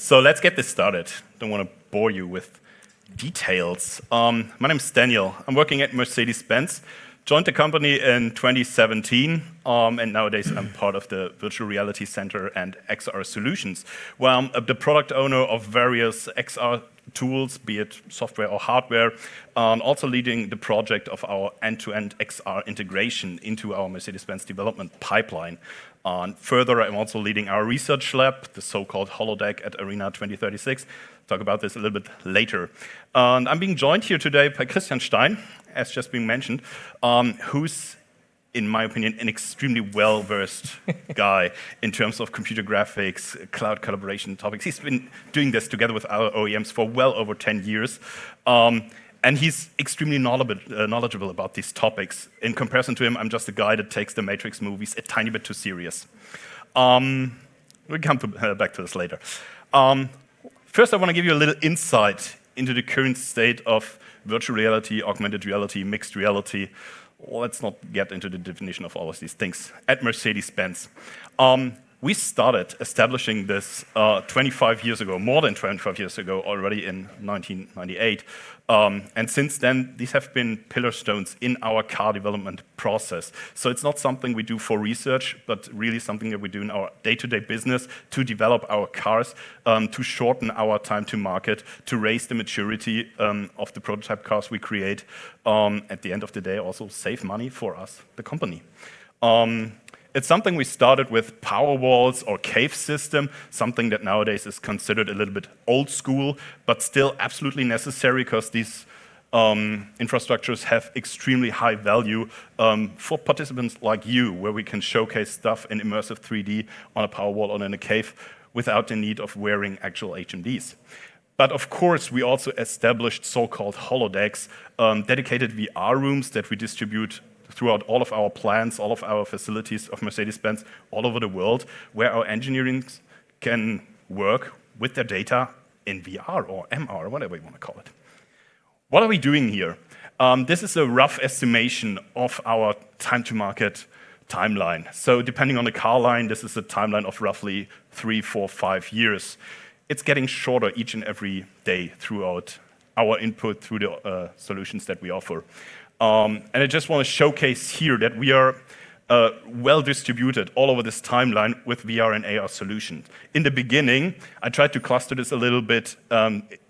So let's get this started. Don't want to bore you with details. My name is Daniel. I'm working at Mercedes-Benz. Joined the company in 2017, and nowadays I'm part of the Virtual Reality Center and XR Solutions, where I'm the product owner of various XR tools, be it software or hardware, also leading the project of our end-to-end XR integration into our Mercedes-Benz development pipeline. Further, I'm also leading our research lab, the so-called holodeck at Arena 2036. Talk about this a little bit later. And I'm being joined here today by Stein, as just been mentioned, who's, in my opinion, an extremely well-versed guy in terms of computer graphics, cloud collaboration topics. He's been doing this together with our OEMs for well over 10 years. And he's extremely knowledgeable about these topics. In comparison to him, I'm just a guy that takes the Matrix movies a tiny bit too serious. We'll come back to this later. First, I want to give you a little insight into the current state of virtual reality, augmented reality, mixed reality. Let's not get into the definition of all of these things. At Mercedes-Benz, we started establishing this 25 years ago, more than 25 years ago, already in 1998. And since then, these have been pillar stones in our car development process. So it's not something we do for research, but really something that we do in our day-to-day business to develop our cars, to shorten our time to market, to raise the maturity of the prototype cars we create. At the end of the day, also save money for us, the company. It's something we started with power walls or cave system, something that nowadays is considered a little bit old school, but still absolutely necessary because these infrastructures have extremely high value for participants like you, where we can showcase stuff in immersive 3D on a power wall or in a cave without the need of wearing actual HMDs. But of course, we also established so-called holodecks, dedicated VR rooms that we distribute throughout all of our plants, all of our facilities of Mercedes-Benz all over the world, where our engineering can work with their data in VR or MR, whatever you want to call it. What are we doing here? This is a rough estimation of our time to market timeline. So depending on the car line, this is a timeline of roughly 3, 4, 5 years. It's getting shorter each and every day throughout our input through the solutions that we offer. And I just want to showcase here that we are well distributed all over this timeline with VR and AR solutions. In the beginning, I tried to cluster this a little bit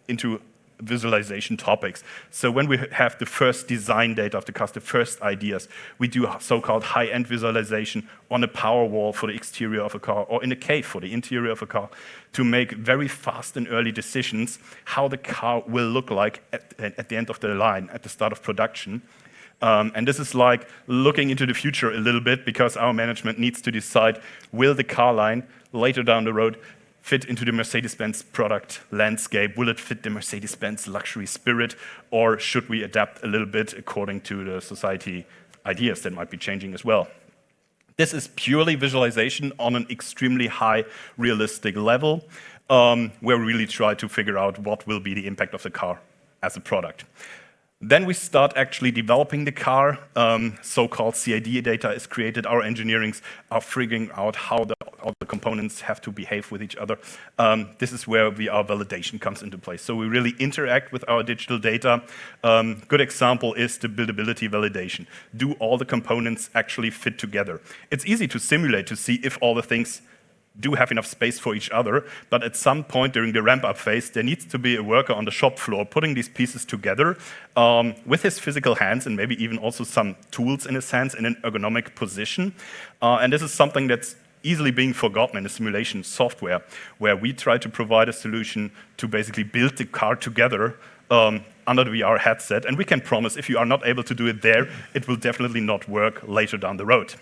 into visualization topics. So when we have the first design data of the car, the first ideas, we do so-called high-end visualization on a power wall for the exterior of a car or in a cave for the interior of a car to make very fast and early decisions how the car will look like at the end of the line, at the start of production. And this is like looking into the future a little bit because our management needs to decide, will the car line later down the road fit into the Mercedes-Benz product landscape? Will it fit the Mercedes-Benz luxury spirit? Or should we adapt a little bit according to the society ideas that might be changing as well? This is purely visualization on an extremely high realistic level, where we really try to figure out what will be the impact of the car as a product. Then we start actually developing the car. So-called CAD data is created. Our engineerings are figuring out how all the components have to behave with each other. This is where VR validation comes into place. So we really interact with our digital data. Good example is the buildability validation. Do all the components actually fit together? It's easy to simulate to see if all the things do have enough space for each other, but at some point during the ramp-up phase, there needs to be a worker on the shop floor putting these pieces together with his physical hands and maybe even also some tools in his hands in an ergonomic position. And this is something that's easily being forgotten in the simulation software, where we try to provide a solution to basically build the car together under the VR headset. And we can promise if you are not able to do it there, it will definitely not work later down the road.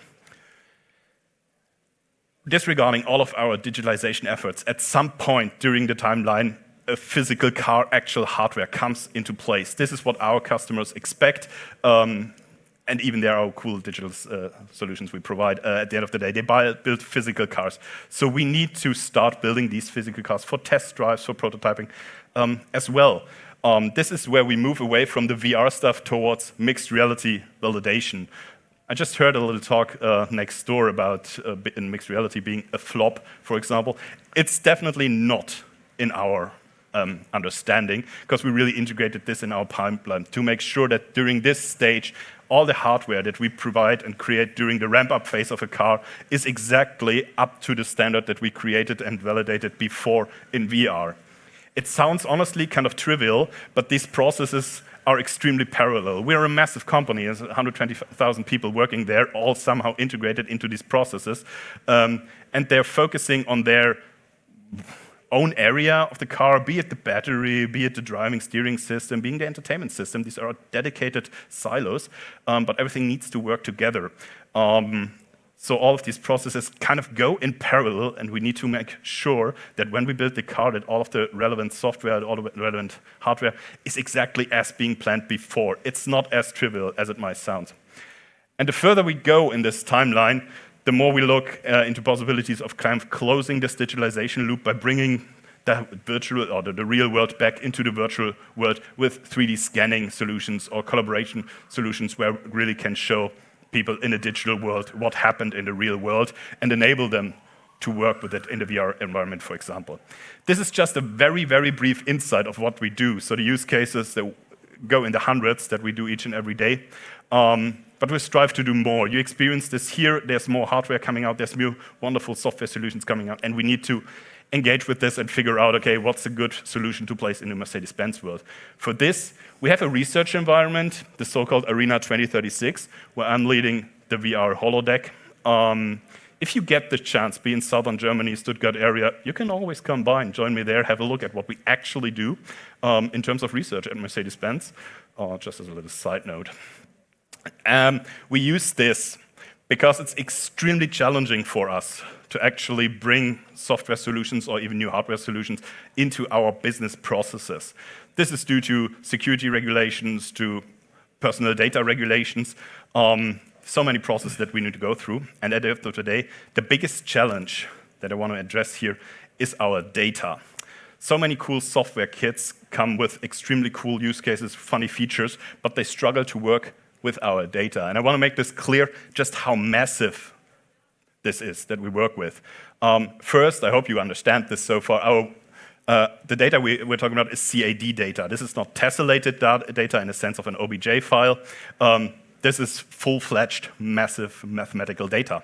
Disregarding all of our digitalization efforts, at some point during the timeline, a physical car, actual hardware comes into place. This is what our customers expect, and even there are cool digital solutions we provide. At the end of the day, they build physical cars. So we need to start building these physical cars for test drives, for prototyping as well. This is where we move away from the VR stuff towards mixed reality validation. I just heard a little talk next door about in mixed reality being a flop, for example. It's definitely not in our understanding, because we really integrated this in our pipeline to make sure that during this stage, all the hardware that we provide and create during the ramp-up phase of a car is exactly up to the standard that we created and validated before in VR. It sounds honestly kind of trivial, but these processes are extremely parallel. We're a massive company, there's 120,000 people working there, all somehow integrated into these processes, and they're focusing on their own area of the car, be it the battery, be it the driving steering system, being the entertainment system. These are dedicated silos, but everything needs to work together. So all of these processes kind of go in parallel, and we need to make sure that when we build the car, that all of the relevant software, all the relevant hardware is exactly as being planned before. It's not as trivial as it might sound. And the further we go in this timeline, the more we look into possibilities of kind of closing this digitalization loop by bringing the virtual or the real world back into the virtual world with 3D scanning solutions or collaboration solutions where we really can show people in a digital world what happened in the real world and enable them to work with it in the VR environment, for example. This is just a very, very brief insight of what we do. So the use cases that go in the hundreds that we do each and every day. But we strive to do more. You experience this here. There's more hardware coming out. There's new wonderful software solutions coming out. And we need to engage with this and figure out, okay, what's a good solution to place in the Mercedes-Benz world. For this, we have a research environment, the so-called Arena 2036, where I'm leading the VR holodeck. If you get the chance, be in southern Germany, Stuttgart area, you can always come by and join me there, have a look at what we actually do in terms of research at Mercedes-Benz, just as a little side note. We use this because it's extremely challenging for us to actually bring software solutions or even new hardware solutions into our business processes. This is due to security regulations, to personal data regulations, so many processes that we need to go through. And at the end of the day, the biggest challenge that I want to address here is our data. So many cool software kits come with extremely cool use cases, funny features, but they struggle to work with our data. And I want to make this clear just how massive this is that we work with. First, I hope you understand this so far. The data we're talking about is CAD data. This is not tessellated data in the sense of an OBJ file. This is full-fledged, massive mathematical data.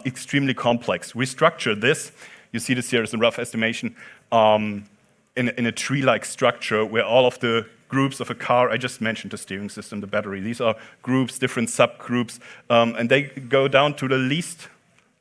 Extremely complex. We structure this, you see this here as a rough estimation, in a tree-like structure where all of the groups of a car, I just mentioned the steering system, the battery, these are groups, different subgroups, and they go down to the least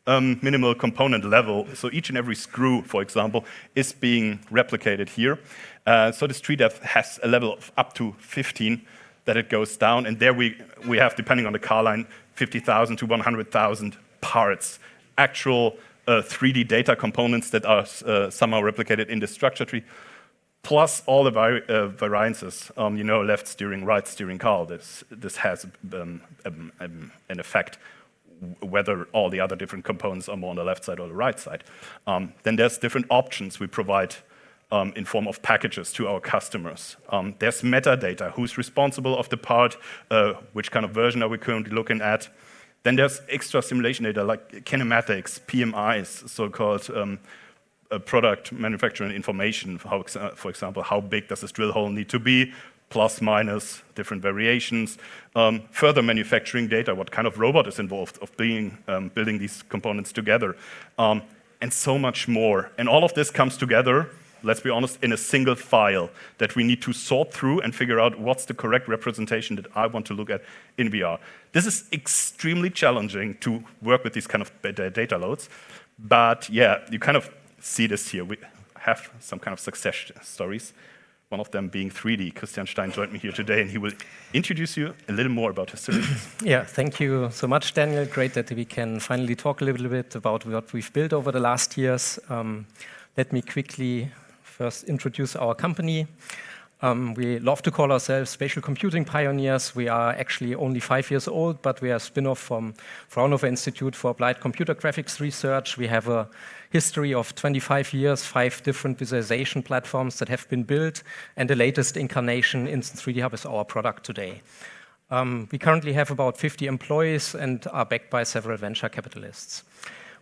minimal component level. So each and every screw, for example, is being replicated here. So this tree depth has a level of up to 15 that it goes down, and there we have, depending on the car line, 50,000 to 100,000 parts, actual 3D data components that are somehow replicated in the structure tree, plus all the variances, left steering, right steering car. This has an effect whether all the other different components are more on the left side or the right side. Then there's different options we provide in form of packages to our customers. There's metadata, who's responsible of the part, which kind of version are we currently looking at. Then there's extra simulation data like kinematics, PMIs, so-called product manufacturing information. For example, how big does this drill hole need to be? Plus, minus, different variations. Further manufacturing data, what kind of robot is involved of building these components together, and so much more. And all of this comes together, let's be honest, in a single file that we need to sort through and figure out what's the correct representation that I want to look at in VR. This is extremely challenging to work with these kind of data loads, but yeah, you kind of see this here. We have some kind of success stories. One of them being Threedy. Christian Stein joined me here today, and he will introduce you a little more about his solutions. Yeah, thank you so much, Daniel. Great that we can finally talk a little bit about what we've built over the last years. Let me quickly first introduce our company. We love to call ourselves spatial computing pioneers. We are actually only 5 years old, but we are a spin-off from Fraunhofer Institute for Applied Computer Graphics Research. We have a history of 25 years, 5 different visualization platforms that have been built, and the latest incarnation, Instant 3D Hub, is our product today. We currently have about 50 employees and are backed by several venture capitalists.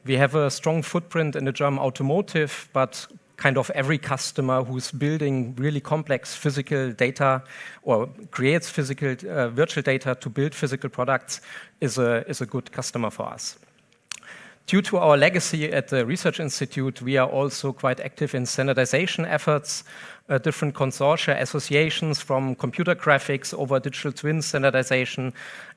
We have a strong footprint in the German automotive, but kind of every customer who's building really complex physical data or creates physical virtual data to build physical products is a good customer for us. Due to our legacy at the Research Institute, we are also quite active in standardization efforts, different consortia, associations from computer graphics over digital twin standardization,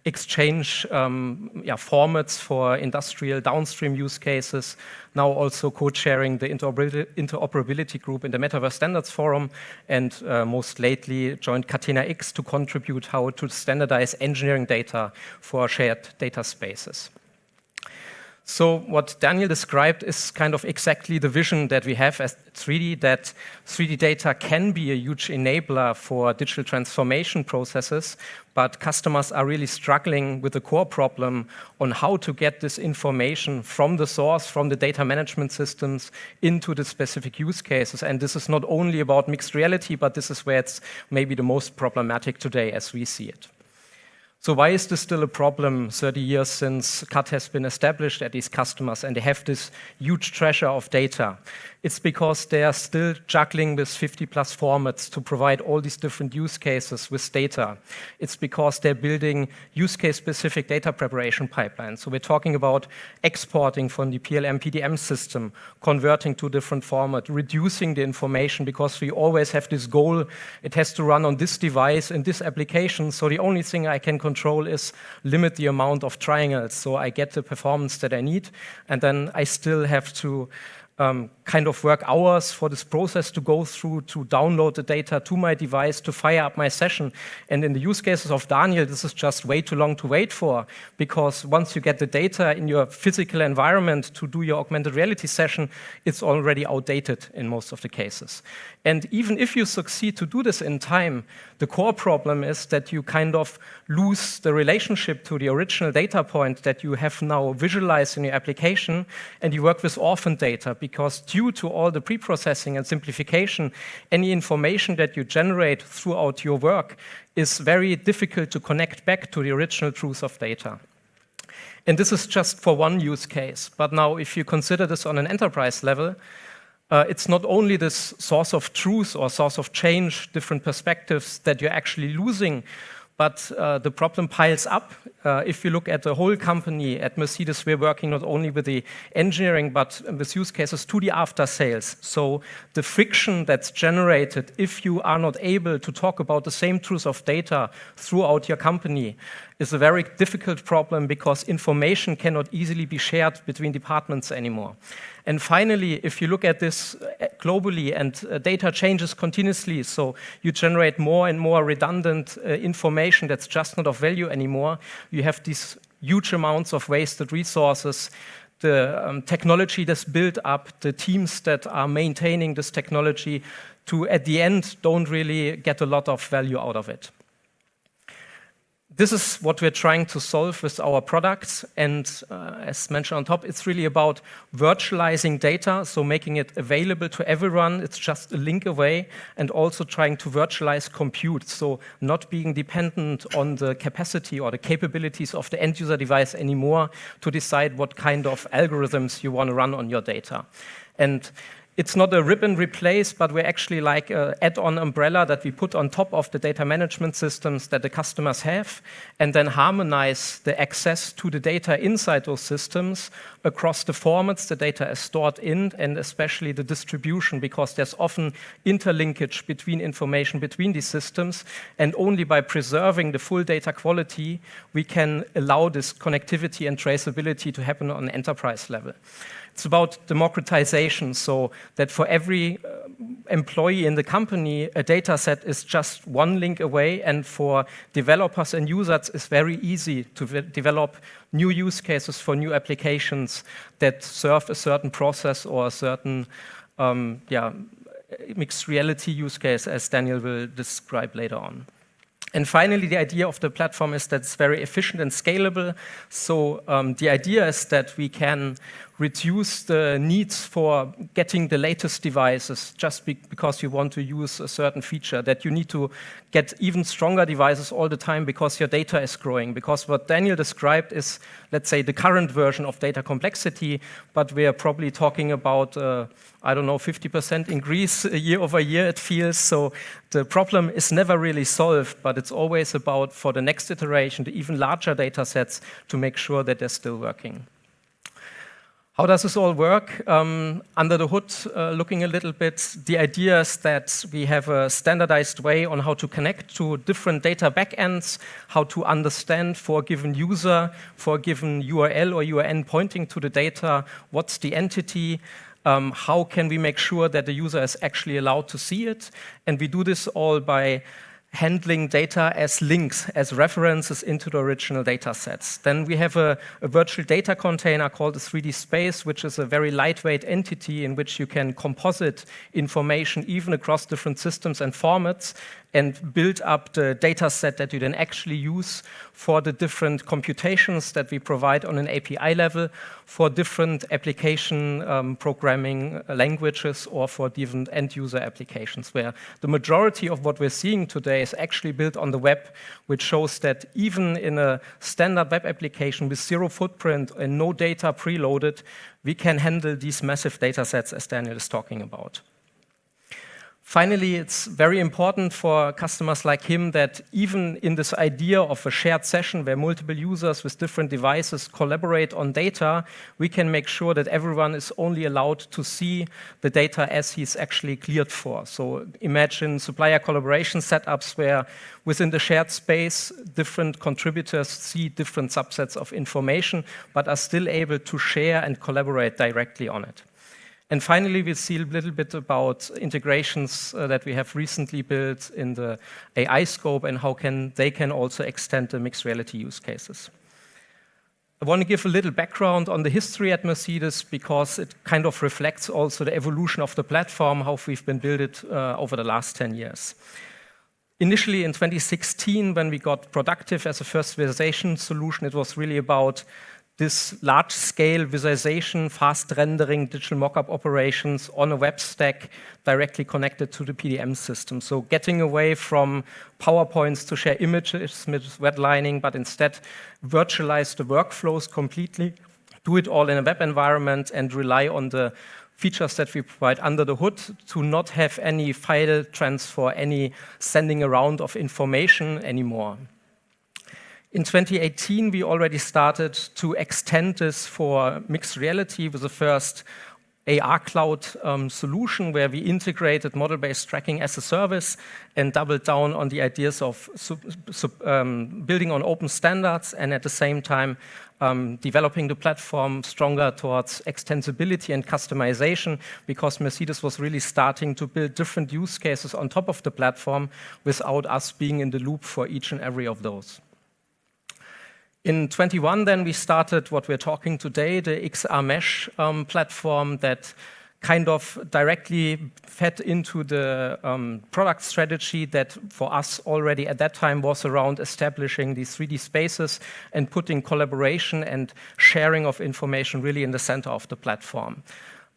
exchange formats for industrial downstream use cases, now also co-chairing the interoperability group in the Metaverse Standards Forum, and most lately joined Catena X to contribute how to standardize engineering data for shared data spaces. So what Daniel described is kind of exactly the vision that we have at Threedy, that 3D data can be a huge enabler for digital transformation processes, but customers are really struggling with the core problem on how to get this information from the source, from the data management systems, into the specific use cases. And this is not only about mixed reality, but this is where it's maybe the most problematic today as we see it. So why is this still a problem 30 years since CAD has been established at these customers and they have this huge treasure of data? It's because they are still juggling with 50+ formats to provide all these different use cases with data. It's because they're building use case specific data preparation pipelines. So we're talking about exporting from the PLM PDM system, converting to different format, reducing the information because we always have this goal. It has to run on this device in this application. So the only thing I can control is limit the amount of triangles so I get the performance that I need. And then I still have to kind of work hours for this process to go through, to download the data to my device, to fire up my session. And in the use cases of Daniel, this is just way too long to wait for, because once you get the data in your physical environment to do your augmented reality session, it's already outdated in most of the cases. And even if you succeed to do this in time, the core problem is that you kind of lose the relationship to the original data point that you have now visualized in your application, and you work with orphan data, because due to all the pre-processing and simplification, any information that you generate throughout your work is very difficult to connect back to the original truth of data. And this is just for one use case. But now if you consider this on an enterprise level, it's not only this source of truth or source of change, different perspectives that you're actually losing, but the problem piles up. If you look at the whole company, at Mercedes, we're working not only with the engineering, but with use cases to the after sales. So the friction that's generated if you are not able to talk about the same truth of data throughout your company is a very difficult problem, because information cannot easily be shared between departments anymore. And finally, if you look at this globally, and data changes continuously, so you generate more and more redundant information that's just not of value anymore. You have these huge amounts of wasted resources, the technology that's built up, the teams that are maintaining this technology, to at the end don't really get a lot of value out of it. This is what we're trying to solve with our products, and as mentioned on top, it's really about virtualizing data, so making it available to everyone. It's just a link away, and also trying to virtualize compute, so not being dependent on the capacity or the capabilities of the end user device anymore to decide what kind of algorithms you want to run on your data. And it's not a rip and replace, but we're actually like an add-on umbrella that we put on top of the data management systems that the customers have, and then harmonize the access to the data inside those systems across the formats the data is stored in, and especially the distribution, because there's often interlinkage between information between these systems, and only by preserving the full data quality, we can allow this connectivity and traceability to happen on an enterprise level. It's about democratization, so that for every employee in the company, a data set is just one link away, and for developers and users, it's very easy to develop new use cases for new applications that serve a certain process or a certain mixed reality use case, as Daniel will describe later on. And finally, the idea of the platform is that it's very efficient and scalable. So the idea is that we can reduce the needs for getting the latest devices just because you want to use a certain feature, that you need to get even stronger devices all the time because your data is growing. Because what Daniel described is, let's say, the current version of data complexity, but we are probably talking about, I don't know, 50% increase year over year, it feels. So the problem is never really solved, but it's always about, for the next iteration, the even larger data sets to make sure that they're still working. How does this all work? Under the hood, looking a little bit, the idea is that we have a standardized way on how to connect to different data backends, how to understand for a given user, for a given URL or URN pointing to the data, what's the entity, how can we make sure that the user is actually allowed to see it. And we do this all by handling data as links, as references into the original data sets. Then we have a virtual data container called the Threedy space, which is a very lightweight entity in which you can composite information even across different systems and formats and build up the data set that you then actually use for the different computations that we provide on an API level for different application programming languages or for different end-user applications, where the majority of what we're seeing today is actually built on the web, which shows that even in a standard web application with zero footprint and no data preloaded, we can handle these massive data sets as Daniel is talking about. Finally, it's very important for customers like him that even in this idea of a shared session where multiple users with different devices collaborate on data, we can make sure that everyone is only allowed to see the data as he's actually cleared for. So imagine supplier collaboration setups where within the shared space, different contributors see different subsets of information, but are still able to share and collaborate directly on it. And finally, we'll see a little bit about integrations that we have recently built in the AI scope and how they can also extend the mixed reality use cases. I want to give a little background on the history at Mercedes because it kind of reflects also the evolution of the platform, how we've been built it over the last 10 years. Initially in 2016, when we got Productive as a first visualization solution, it was really about this large-scale visualization, fast rendering, digital mockup operations on a web stack directly connected to the PDM system. So getting away from PowerPoints to share images with redlining, but instead virtualize the workflows completely, do it all in a web environment, and rely on the features that we provide under the hood to not have any file transfer, any sending around of information anymore. In 2018, we already started to extend this for mixed reality with the first AR cloud solution where we integrated model-based tracking as a service and doubled down on the ideas of building on open standards and at the same time developing the platform stronger towards extensibility and customization because Mercedes was really starting to build different use cases on top of the platform without us being in the loop for each and every of those. In 21, then, we started what we're talking today, the XR Mesh platform that kind of directly fed into the product strategy that for us already at that time was around establishing these 3D spaces and putting collaboration and sharing of information really in the center of the platform.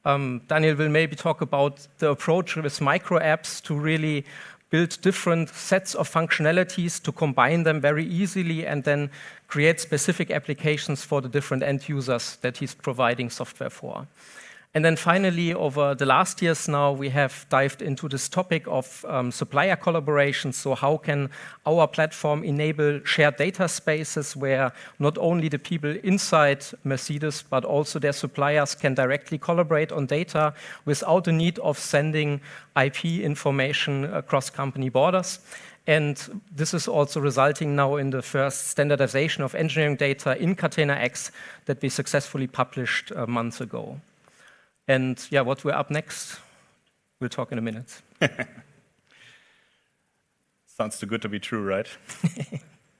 Daniel will maybe talk about the approach with micro apps to really build different sets of functionalities to combine them very easily and then create specific applications for the different end users that he's providing software for. And then finally, over the last years now, we have dived into this topic of supplier collaboration. So how can our platform enable shared data spaces where not only the people inside Mercedes, but also their suppliers can directly collaborate on data without the need of sending IP information across company borders. And this is also resulting now in the first standardization of engineering data in Catena-X that we successfully published months ago. And yeah, what we're up next, we'll talk in a minute. Sounds too good to be true, right?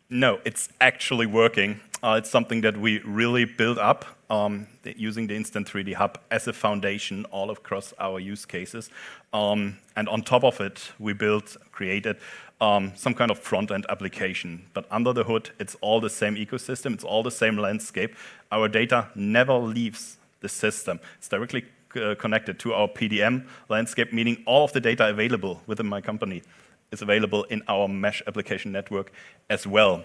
No, it's actually working. It's something that we really build up using the Instant 3D Hub as a foundation all across our use cases. And on top of it, we created some kind of front-end application. But under the hood, it's all the same ecosystem. It's all the same landscape. Our data never leaves the system. It's directly connected to our PDM landscape, meaning all of the data available within my company is available in our mesh application network as well.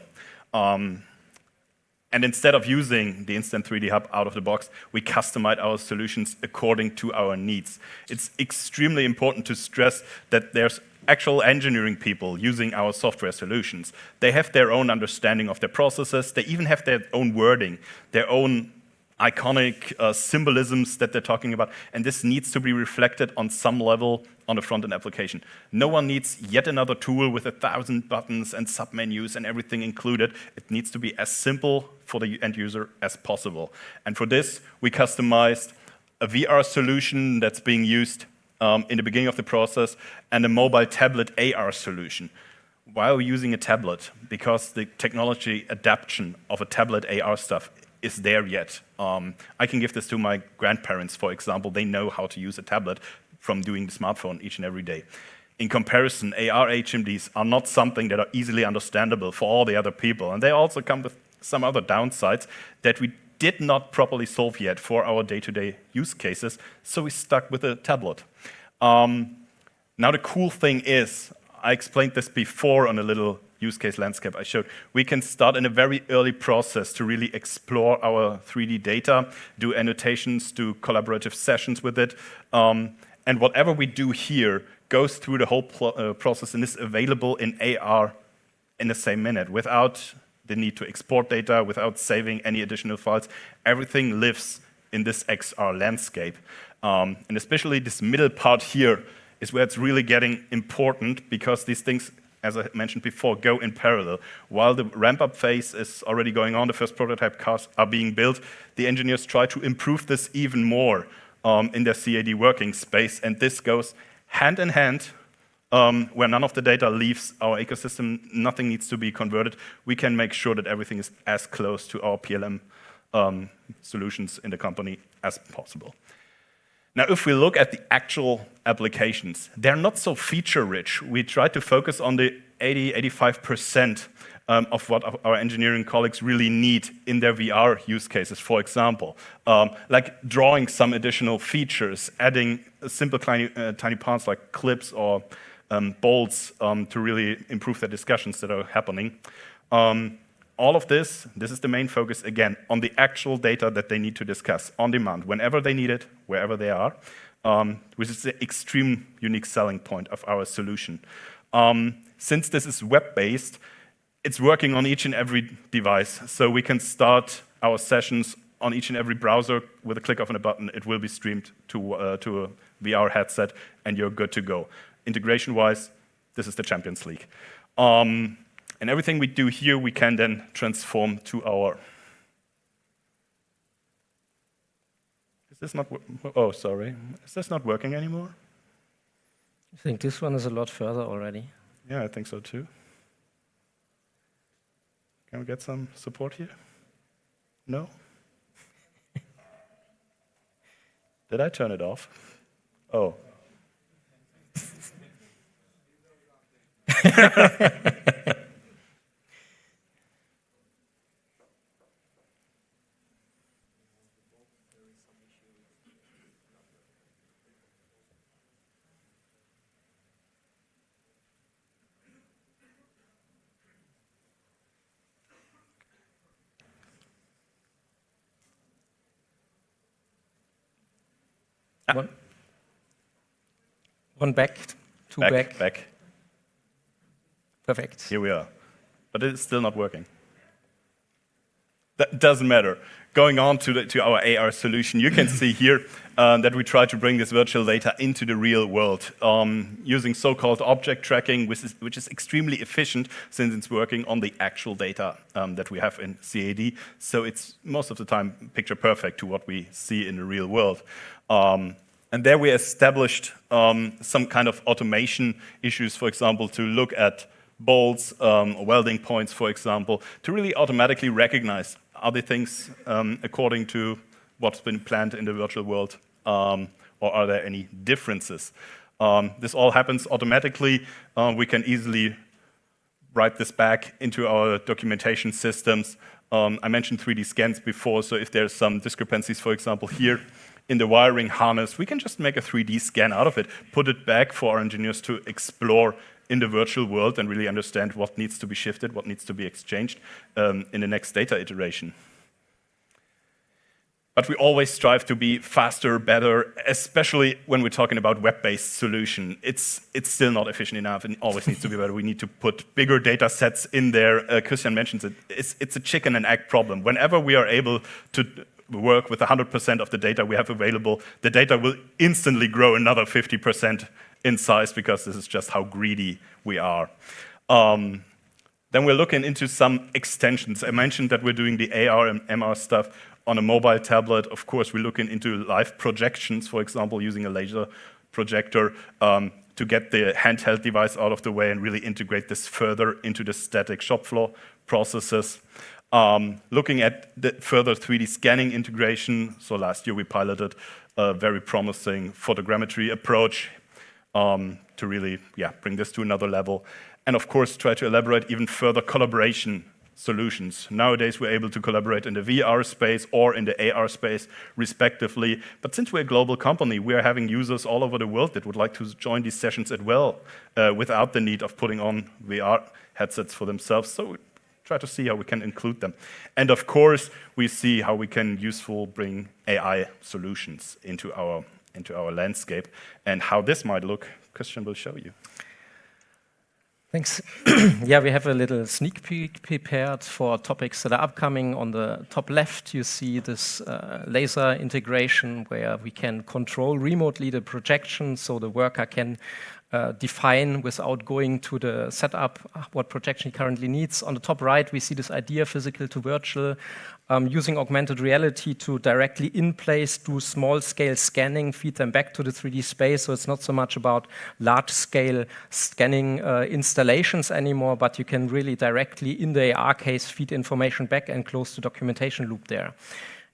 And instead of using the Instant 3D Hub out of the box, we customize our solutions according to our needs. It's extremely important to stress that there's actual engineering people using our software solutions. They have their own understanding of their processes. They even have their own wording, their own iconic symbolisms that they're talking about, and this needs to be reflected on some level on the front-end application. No one needs yet another tool with 1,000 buttons and submenus and everything included. It needs to be as simple for the end user as possible. And for this, we customized a VR solution that's being used in the beginning of the process and a mobile tablet AR solution. Why are we using a tablet? Because the technology adaptation of a tablet AR stuff is there yet. I can give this to my grandparents, for example. They know how to use a tablet from doing the smartphone each and every day. In comparison, AR HMDs are not something that are easily understandable for all the other people, and they also come with some other downsides that we did not properly solve yet for our day-to-day use cases, so we stuck with a tablet. Now the cool thing is, I explained this before on a little use case landscape I showed, we can start in a very early process to really explore our 3D data, do annotations, do collaborative sessions with it, and whatever we do here goes through the whole process and is available in AR in the same minute without the need to export data, without saving any additional files. Everything lives in this XR landscape. And especially this middle part here is where it's really getting important because these things, as I mentioned before, go in parallel. While the ramp-up phase is already going on, the first prototype cars are being built, the engineers try to improve this even more in their CAD working space, and this goes hand in hand where none of the data leaves our ecosystem, nothing needs to be converted. We can make sure that everything is as close to our PLM solutions in the company as possible. Now, if we look at the actual applications, they're not so feature-rich. We try to focus on the 80–85% of what our engineering colleagues really need in their VR use cases, for example, like drawing some additional features, adding simple tiny parts like clips or bolts to really improve the discussions that are happening. All of this is the main focus, again, on the actual data that they need to discuss on demand, whenever they need it, wherever they are, which is the extreme unique selling point of our solution. Since this is web-based, it's working on each and every device, so we can start our sessions on each and every browser with a click of a button. It will be streamed to a VR headset, and you're good to go. Integration-wise, this is the Champions League. And everything we do here, we can then transform to our... Is this not... Oh, sorry. Is this not working anymore? I think this one is a lot further already. Yeah, I think so too. Can we get some support here? No? Did I turn it off? Oh. One back, two back. Back. Perfect. Here we are. But it's still not working. That doesn't matter. Going on to our AR solution, you can see here that we try to bring this virtual data into the real world using so-called object tracking, which is extremely efficient since it's working on the actual data that we have in CAD. So it's most of the time picture perfect to what we see in the real world. And there we established some kind of automation issues, for example, to look at bolts or welding points, for example, to really automatically recognize are the things according to what's been planned in the virtual world, or are there any differences? This all happens automatically. We can easily write this back into our documentation systems. I mentioned 3D scans before, so if there's some discrepancies, for example, here in the wiring harness, we can just make a 3D scan out of it, put it back for our engineers to explore in the virtual world and really understand what needs to be shifted, what needs to be exchanged in the next data iteration. But we always strive to be faster, better, especially when we're talking about web-based solution. It's still not efficient enough and always needs to be better. We need to put bigger data sets in there. Christian mentions it. It's a chicken and egg problem. Whenever we are able to work with 100% of the data we have available, the data will instantly grow another 50% in size because this is just how greedy we are. Then we're looking into some extensions. I mentioned that we're doing the AR and MR stuff on a mobile tablet. Of course, we're looking into live projections, for example, using a laser projector to get the handheld device out of the way and really integrate this further into the static shop floor processes. Looking at the further 3D scanning integration. So last year we piloted a very promising photogrammetry approach to really bring this to another level. And of course, try to elaborate even further collaboration solutions. Nowadays, we're able to collaborate in the VR space or in the AR space, respectively. But since we're a global company, we are having users all over the world that would like to join these sessions as well, without the need of putting on VR headsets for themselves. So we try to see how we can include them. And of course, we see how we can bring AI solutions into our landscape, and how this might look. Christian will show you. Thanks. Yeah, we have a little sneak peek prepared for topics that are upcoming. On the top left, you see this laser integration where we can control remotely the projection, so the worker can define without going to the setup what projection he currently needs. On the top right, we see this idea, physical to virtual, using augmented reality to directly in place do small-scale scanning, feed them back to the 3D space. So it's not so much about large-scale scanning installations anymore, but you can really directly, in the AR case, feed information back and close the documentation loop there.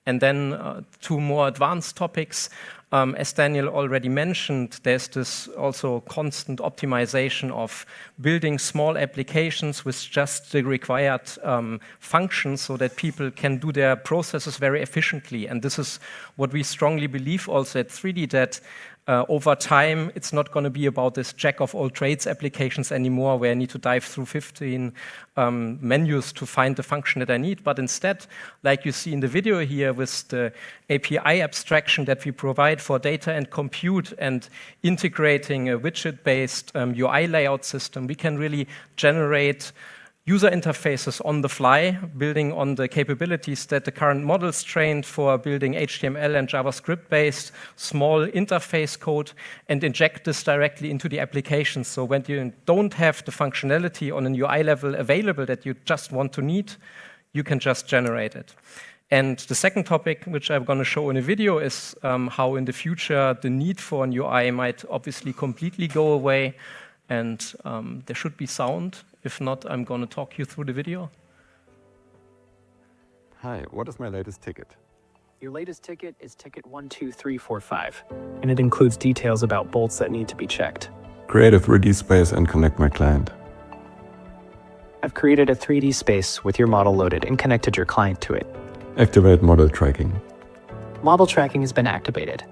And then two more advanced topics. As Daniel already mentioned, there's this also constant optimization of building small applications with just the required functions so that people can do their processes very efficiently. And this is what we strongly believe also at Threedy, that over time, it's not going to be about this jack of all trades applications anymore, where I need to dive through 15 menus to find the function that I need. But instead, like you see in the video here with the API abstraction that we provide for data and compute and integrating a widget-based UI layout system, we can really generate user interfaces on the fly, building on the capabilities that the current models trained for building HTML and JavaScript-based small interface code, and inject this directly into the application. So when you don't have the functionality on an UI level available that you just want to need, you can just generate it. And the second topic, which I'm going to show in a video, is how in the future the need for an UI might obviously completely go away, and there should be sound. If not, I'm going to talk you through the video. Hi, what is my latest ticket? Your latest ticket is ticket 12345, and it includes details about bolts that need to be checked. Create a 3D space and connect my client. I've created a 3D space with your model loaded and connected your client to it. Activate model tracking. Model tracking has been activated.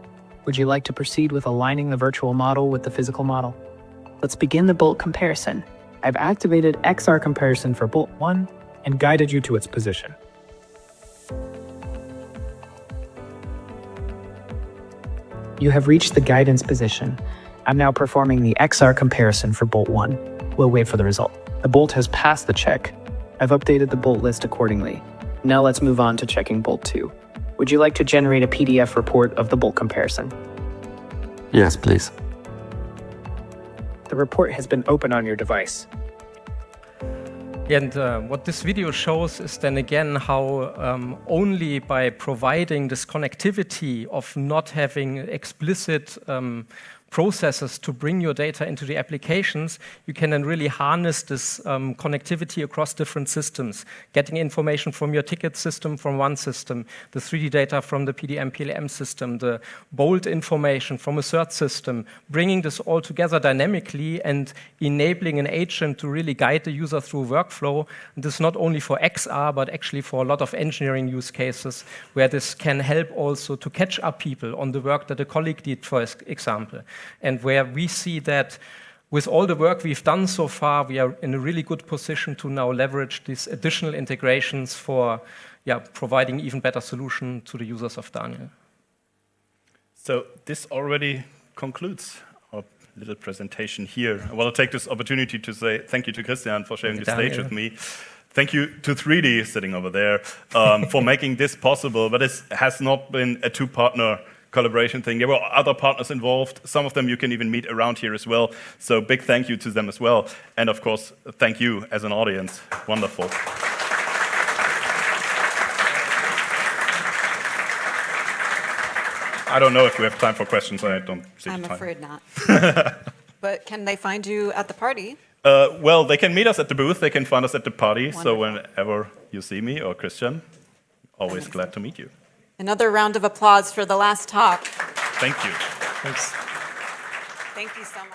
Would you like to proceed with aligning the virtual model with the physical model? Let's begin the bolt comparison. I've activated XR comparison for bolt 1 and guided you to its position. You have reached the guidance position. I'm now performing the XR comparison for bolt 1. We'll wait for the result. The bolt has passed the check. I've updated the bolt list accordingly. Now let's move on to checking bolt 2. Would you like to generate a PDF report of the bolt comparison? Yes, please. The report has been opened on your device. And what this video shows is then again how only by providing this connectivity of not having explicit processes to bring your data into the applications, you can then really harness this connectivity across different systems, getting information from your ticket system from one system, the 3D data from the PDM, PLM system, the bolt information from a third system, bringing this all together dynamically and enabling an agent to really guide the user through workflow. And this is not only for XR, but actually for a lot of engineering use cases where this can help also to catch up people on the work that a colleague did, for example. And where we see that with all the work we've done so far, we are in a really good position to now leverage these additional integrations for providing even better solution to the users of Daniel. So this already concludes our little presentation here. I want to take this opportunity to say thank you to Christian for sharing the stage with me. Thank you to Threedy, sitting over there, for making this possible. But this has not been a two-partner collaboration thing. There were other partners involved. Some of them you can even meet around here as well. So big thank you to them as well. And of course, thank you as an audience. Wonderful. I don't know if we have time for questions. I don't see the time. I'm afraid not. But can they find you at the party? Well, they can meet us at the booth. They can find us at the party. Wonderful. So whenever you see me or Christian, always glad to meet you. Another round of applause for the last talk. Thank you. Thanks. Thank you so much.